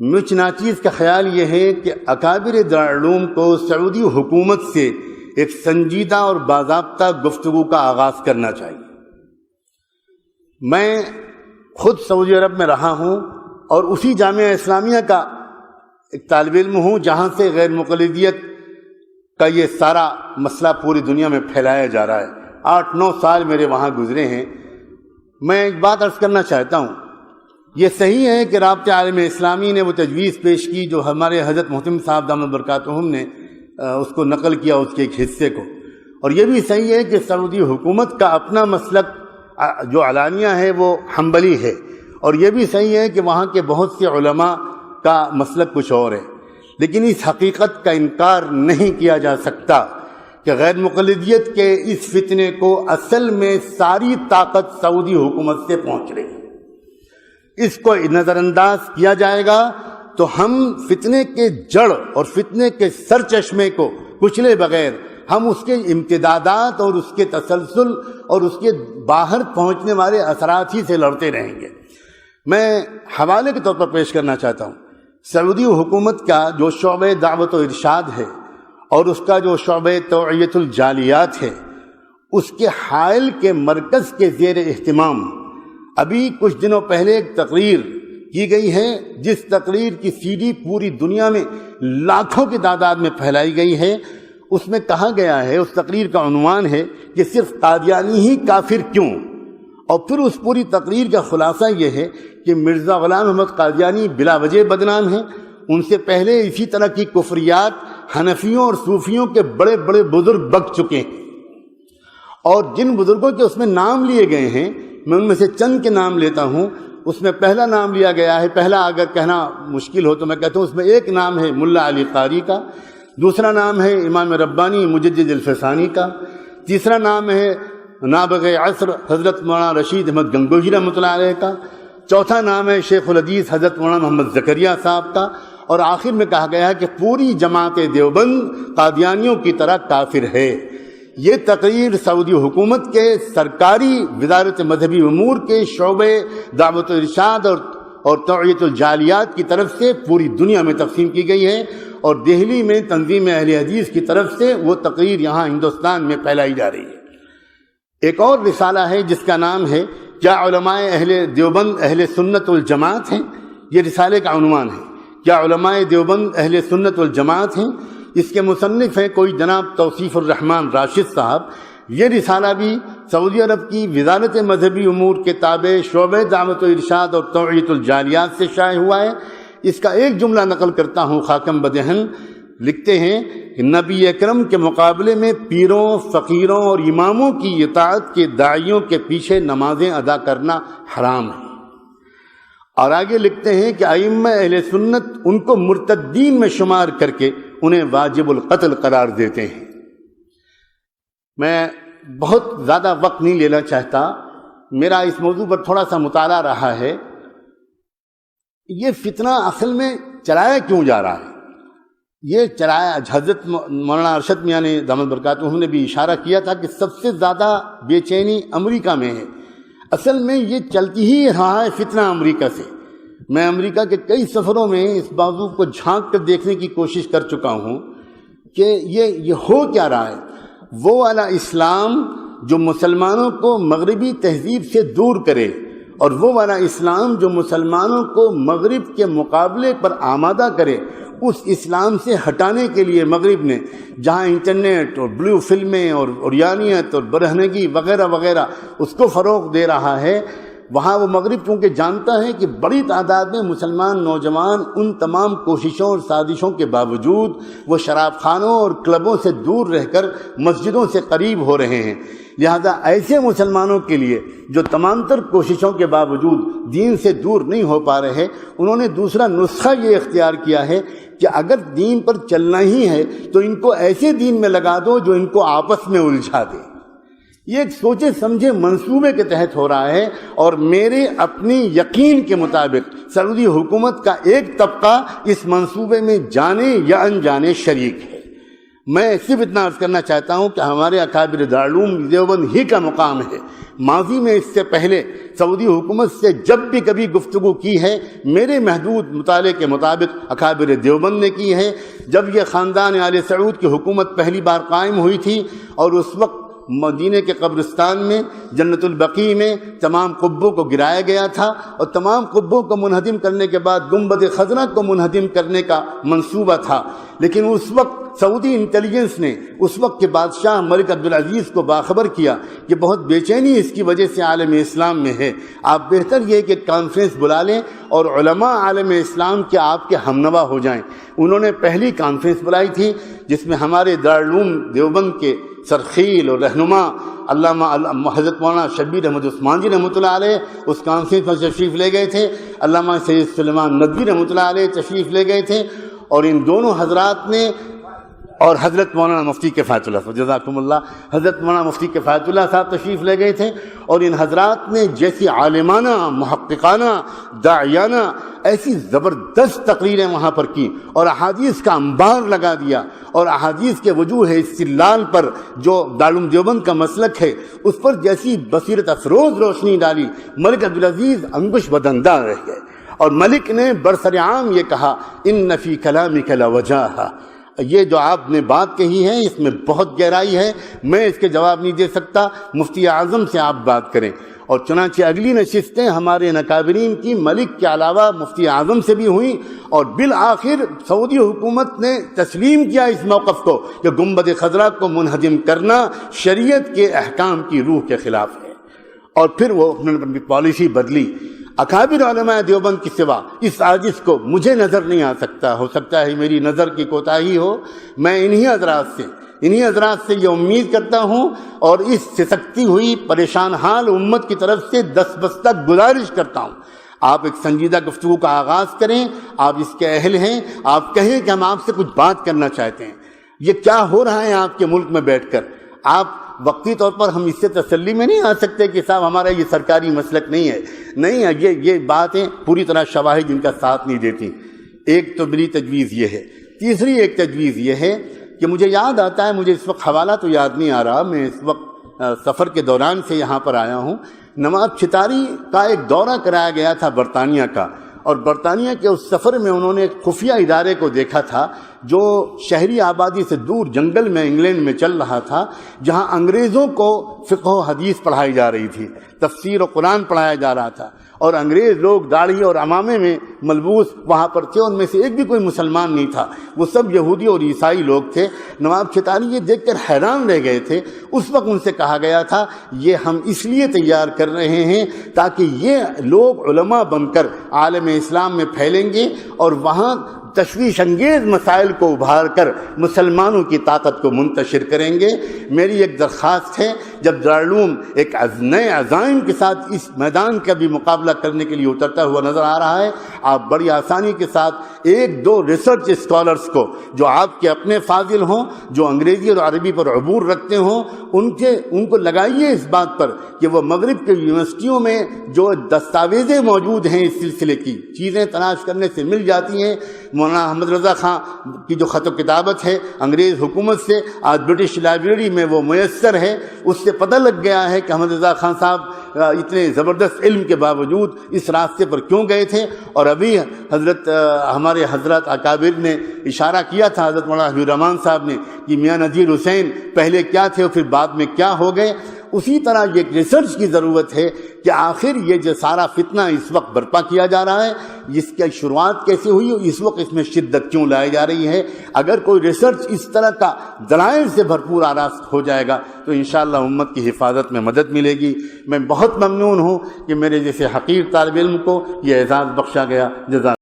مجھ ناچیز کا خیال یہ ہے کہ اکابر دارالعلوم کو سعودی حکومت سے ایک سنجیدہ اور باضابطہ گفتگو کا آغاز کرنا چاہیے۔ میں خود سعودی عرب میں رہا ہوں اور اسی جامعہ اسلامیہ کا ایک طالب علم ہوں جہاں سے غیر مقلدیت کا یہ سارا مسئلہ پوری دنیا میں پھیلایا جا رہا ہے۔ 8-9 سال میرے وہاں گزرے ہیں۔ میں ایک بات عرض کرنا چاہتا ہوں، یہ صحیح ہے کہ رابطہ عالم اسلامی نے وہ تجویز پیش کی جو ہمارے حضرت محترم صاحب دامت برکاتہم نے اس کو نقل کیا، اس کے ایک حصے کو، اور یہ بھی صحیح ہے کہ سعودی حکومت کا اپنا مسلک جو علانیہ ہے وہ حنبلی ہے، اور یہ بھی صحیح ہے کہ وہاں کے بہت سے علماء کا مسلک کچھ اور ہے، لیکن اس حقیقت کا انکار نہیں کیا جا سکتا کہ غیر مقلدیت کے اس فتنے کو اصل میں ساری طاقت سعودی حکومت سے پہنچ رہی ہے۔ اس کو نظر انداز کیا جائے گا تو ہم فتنے کے جڑ اور فتنے کے سر چشمے کو کچلے بغیر ہم اس کے امتدادات اور اس کے تسلسل اور اس کے باہر پہنچنے والے اثرات ہی سے لڑتے رہیں گے۔ میں حوالے کے طور پر پیش کرنا چاہتا ہوں، سعودی حکومت کا جو شعبہ دعوت و ارشاد ہے اور اس کا جو شعبہ توعیت الجالیات ہے، اس کے حائل کے مرکز کے زیر اہتمام ابھی کچھ دنوں پہلے ایک تقریر کی گئی ہے، جس تقریر کی سی ڈی پوری دنیا میں لاکھوں کی تعداد میں پھیلائی گئی ہے۔ اس میں کہا گیا ہے، اس تقریر کا عنوان ہے کہ صرف قادیانی ہی کافر کیوں، اور پھر اس پوری تقریر کا خلاصہ یہ ہے کہ مرزا غلام احمد قادیانی بلا وجہ بدنام ہیں، ان سے پہلے اسی طرح کی کفریات حنفیوں اور صوفیوں کے بڑے بڑے بزرگ بک چکے ہیں، اور جن بزرگوں کے اس میں نام لیے گئے ہیں میں ان میں سے چند کے نام لیتا ہوں۔ اس میں پہلا نام لیا گیا ہے، پہلا اگر کہنا مشکل ہو تو میں کہتا ہوں اس میں ایک نام ہے ملا علی قاری کا، دوسرا نام ہے امام ربانی مجدد الفسانی کا، تیسرا نام ہے نابغ عصر حضرت مولانا رشید احمد گنگوہی رحمۃ اللہ علیہ کا، چوتھا نام ہے شیخ الحدیث حضرت مولانا محمد زکریہ صاحب کا، اور آخر میں کہا گیا ہے کہ پوری جماعت دیوبند قادیانیوں کی طرح کافر ہے۔ یہ تقریر سعودی حکومت کے سرکاری وزارت مذہبی امور کے شعبے دعوت و ارشاد اور توعیت الجالیات کی طرف سے پوری دنیا میں تقسیم کی گئی ہے، اور دہلی میں تنظیم اہل حدیث کی طرف سے وہ تقریر یہاں ہندوستان میں پھیلائی جا رہی ہے۔ ایک اور رسالہ ہے جس کا نام ہے کیا علماء اہل دیوبند اہل سنت والجماعت ہیں، یہ رسالے کا عنوان ہے، کیا علماء دیوبند اہل سنت والجماعت ہیں۔ اس کے مصنف ہیں کوئی جناب توصیف الرحمن راشد صاحب۔ یہ رسالہ بھی سعودی عرب کی وزارت مذہبی امور کے تابع شعبہ دعوت و ارشاد اور توعیت الجالیات سے شائع ہوا ہے۔ اس کا ایک جملہ نقل کرتا ہوں خاکم بدہن، لکھتے ہیں کہ نبی اکرم کے مقابلے میں پیروں، فقیروں اور اماموں کی اطاعت کے داعیوں کے پیچھے نمازیں ادا کرنا حرام ہے، اور آگے لکھتے ہیں کہ ائمہ اہل سنت ان کو مرتدین میں شمار کر کے انہیں واجب القتل قرار دیتے ہیں۔ میں بہت زیادہ وقت نہیں لینا چاہتا، میرا اس موضوع پر تھوڑا سا مطالعہ رہا ہے۔ یہ فتنہ اصل میں چلایا کیوں جا رہا ہے؟ یہ چلایا، حضرت مولانا ارشد میاں نے دامت برکاتہم نے بھی اشارہ کیا تھا کہ سب سے زیادہ بے چینی امریکہ میں ہے۔ اصل میں یہ چلتی ہی رہا ہے فتنہ امریکہ سے۔ میں امریکہ کے کئی سفروں میں اس موضوع کو جھانک کر دیکھنے کی کوشش کر چکا ہوں کہ یہ ہو کیا رہا ہے۔ وہ والا اسلام جو مسلمانوں کو مغربی تہذیب سے دور کرے، اور وہ والا اسلام جو مسلمانوں کو مغرب کے مقابلے پر آمادہ کرے، اس اسلام سے ہٹانے کے لیے مغرب نے جہاں انٹرنیٹ اور بلو فلمیں اور عریانیت اور برہنگی وغیرہ وغیرہ اس کو فروغ دے رہا ہے، وہاں وہ مغرب چونکہ جانتا ہے کہ بڑی تعداد میں مسلمان نوجوان ان تمام کوششوں اور سازشوں کے باوجود وہ شراب خانوں اور کلبوں سے دور رہ کر مسجدوں سے قریب ہو رہے ہیں، لہذا ایسے مسلمانوں کے لیے جو تمام تر کوششوں کے باوجود دین سے دور نہیں ہو پا رہے، انہوں نے دوسرا نسخہ یہ اختیار کیا ہے کہ اگر دین پر چلنا ہی ہے تو ان کو ایسے دین میں لگا دو جو ان کو آپس میں الجھا دے۔ یہ ایک سوچے سمجھے منصوبے کے تحت ہو رہا ہے، اور میرے اپنی یقین کے مطابق سعودی حکومت کا ایک طبقہ اس منصوبے میں جانے یا انجانے شریک ہے۔ میں صرف اتنا عرض کرنا چاہتا ہوں کہ ہمارے اکابر دارالعلوم دیوبند ہی کا مقام ہے. ماضی میں اس سے پہلے سعودی حکومت سے جب بھی کبھی گفتگو کی ہے، میرے محدود مطالعے کے مطابق اکابر دیوبند نے کی ہے. جب یہ خاندان آل سعود کی حکومت پہلی بار قائم ہوئی تھی اور اس وقت مدینے کے قبرستان میں جنت البقیع میں تمام قبوں کو گرایا گیا تھا، اور تمام قبوں کو منہدم کرنے کے بعد گنبد خضرا کو منہدم کرنے کا منصوبہ تھا. لیکن اس وقت سعودی انٹیلیجنس نے اس وقت کے بادشاہ ملک عبدالعزیز کو باخبر کیا کہ بہت بے چینی اس کی وجہ سے عالم اسلام میں ہے، آپ بہتر یہ کہ کانفرنس بلا لیں اور علماء عالم اسلام کے آپ کے ہمنوا ہو جائیں. انہوں نے پہلی کانفرنس بلائی تھی جس میں ہمارے دارالعلوم دیوبند کے سرخیل اور رہنما علامہ حضرت مولانا شبیر احمد عثمان جی رحمۃ اللہ علیہ اس کانفرنس میں تشریف لے گئے تھے، علامہ سید سلیمان ندوی رحمۃ اللہ علیہ تشریف لے گئے تھے، اور ان دونوں حضرات نے، اور حضرت مولانا مفتی کفایت اللہ صاحب، جزاکم اللہ، حضرت مولانا مفتی کفایت اللہ صاحب تشریف لے گئے تھے، اور ان حضرات نے جیسی عالمانہ، محققانہ، داعیانہ ایسی زبردست تقریریں وہاں پر کی اور احادیث کا انبار لگا دیا، اور احادیث کے وجوہ استدلال پر جو دارالعلوم دیوبند کا مسلک ہے اس پر جیسی بصیرت افروز روشنی ڈالی، ملک عبدالعزیز انگوش بدندہ رہ گئے. اور ملک نے برسر عام یہ کہا ان فی کلامک لوجاہا، یہ جو آپ نے بات کہی ہے اس میں بہت گہرائی ہے، میں اس کے جواب نہیں دے سکتا، مفتی اعظم سے آپ بات کریں. اور چنانچہ اگلی نشستیں ہمارے نکابرین کی ملک کے علاوہ مفتی اعظم سے بھی ہوئیں، اور بالآخر سعودی حکومت نے تسلیم کیا اس موقف کو کہ گنبد خضرا کو منہدم کرنا شریعت کے احکام کی روح کے خلاف ہے. اور پھر وہ اپنی پالیسی بدلی. اکابر علماء دیوبند کی سوا اس عاجز کو مجھے نظر نہیں آ سکتا، ہو سکتا ہے میری نظر کی کوتاہی ہو. میں انہی حضرات سے یہ امید کرتا ہوں اور اس سسکتی ہوئی پریشان حال امت کی طرف سے دستبستک گزارش کرتا ہوں، آپ ایک سنجیدہ گفتگو کا آغاز کریں، آپ اس کے اہل ہیں، آپ کہیں کہ ہم آپ سے کچھ بات کرنا چاہتے ہیں. یہ کیا ہو رہا ہے آپ کے ملک میں بیٹھ کر؟ آپ وقتی طور پر ہم اس سے تسلی میں نہیں آ سکتے کہ صاحب ہمارا یہ سرکاری مسلک نہیں ہے، نہیں ہے، یہ باتیں پوری طرح شواہد ان کا ساتھ نہیں دیتی. ایک تو میری تجویز یہ ہے. تیسری ایک تجویز یہ ہے کہ مجھے یاد آتا ہے، مجھے اس وقت حوالہ تو یاد نہیں آ رہا، میں اس وقت سفر کے دوران سے یہاں پر آیا ہوں. نواب چھتاری کا ایک دورہ کرایا گیا تھا برطانیہ کا، اور برطانیہ کے اس سفر میں انہوں نے ایک خفیہ ادارے کو دیکھا تھا جو شہری آبادی سے دور جنگل میں انگلینڈ میں چل رہا تھا، جہاں انگریزوں کو فقہ و حدیث پڑھائی جا رہی تھی، تفسیر و قرآن پڑھایا جا رہا تھا، اور انگریز لوگ داڑھی اور عمامے میں ملبوس وہاں پر تھے، ان میں سے ایک بھی کوئی مسلمان نہیں تھا، وہ سب یہودی اور عیسائی لوگ تھے. نواب چھتاری یہ دیکھ کر حیران رہ گئے تھے. اس وقت ان سے کہا گیا تھا یہ ہم اس لیے تیار کر رہے ہیں تاکہ یہ لوگ علماء بن کر عالم اسلام میں پھیلیں گے اور وہاں تشویش انگیز مسائل کو ابھار کر مسلمانوں کی طاقت کو منتشر کریں گے. میری ایک درخواست ہے، جب دارالعلوم ایک نئے عزائم کے ساتھ اس میدان کا بھی مقابلہ کرنے کے لیے اترتا ہوا نظر آ رہا ہے، آپ بڑی آسانی کے ساتھ ایک دو ریسرچ اسکالرز کو جو آپ کے اپنے فاضل ہوں، جو انگریزی اور عربی پر عبور رکھتے ہوں، ان کو لگائیے اس بات پر کہ وہ مغرب کے یونیورسٹیوں میں جو دستاویزیں موجود ہیں اس سلسلے کی چیزیں تلاش کرنے سے مل جاتی ہیں. مولانا احمد رضا خان کی جو خط و کتابت ہے انگریز حکومت سے، آج برٹش لائبریری میں وہ میسر ہے. اس سے پتہ لگ گیا ہے کہ احمد رضا خان صاحب اتنے زبردست علم کے باوجود اس راستے پر کیوں گئے تھے. اور ابھی ہمارے حضرت اکابر نے اشارہ کیا تھا، حضرت مولانا حبیب الرحمان صاحب نے، کہ میاں نذیر حسین پہلے کیا تھے اور پھر بعد میں کیا ہو گئے. اسی طرح یہ ریسرچ کی ضرورت ہے کہ آخر یہ جو سارا فتنہ اس وقت برپا کیا جا رہا ہے، اس کی شروعات کیسے ہوئی اور اس وقت اس میں شدت کیوں لائی جا رہی ہے. اگر کوئی ریسرچ اس طرح کا دلائل سے بھرپور آراستہ ہو جائے گا تو انشاءاللہ امت کی حفاظت میں مدد ملے گی. میں بہت ممنون ہوں کہ میرے جیسے حقیر طالب علم کو یہ اعزاز بخشا گیا. جزاک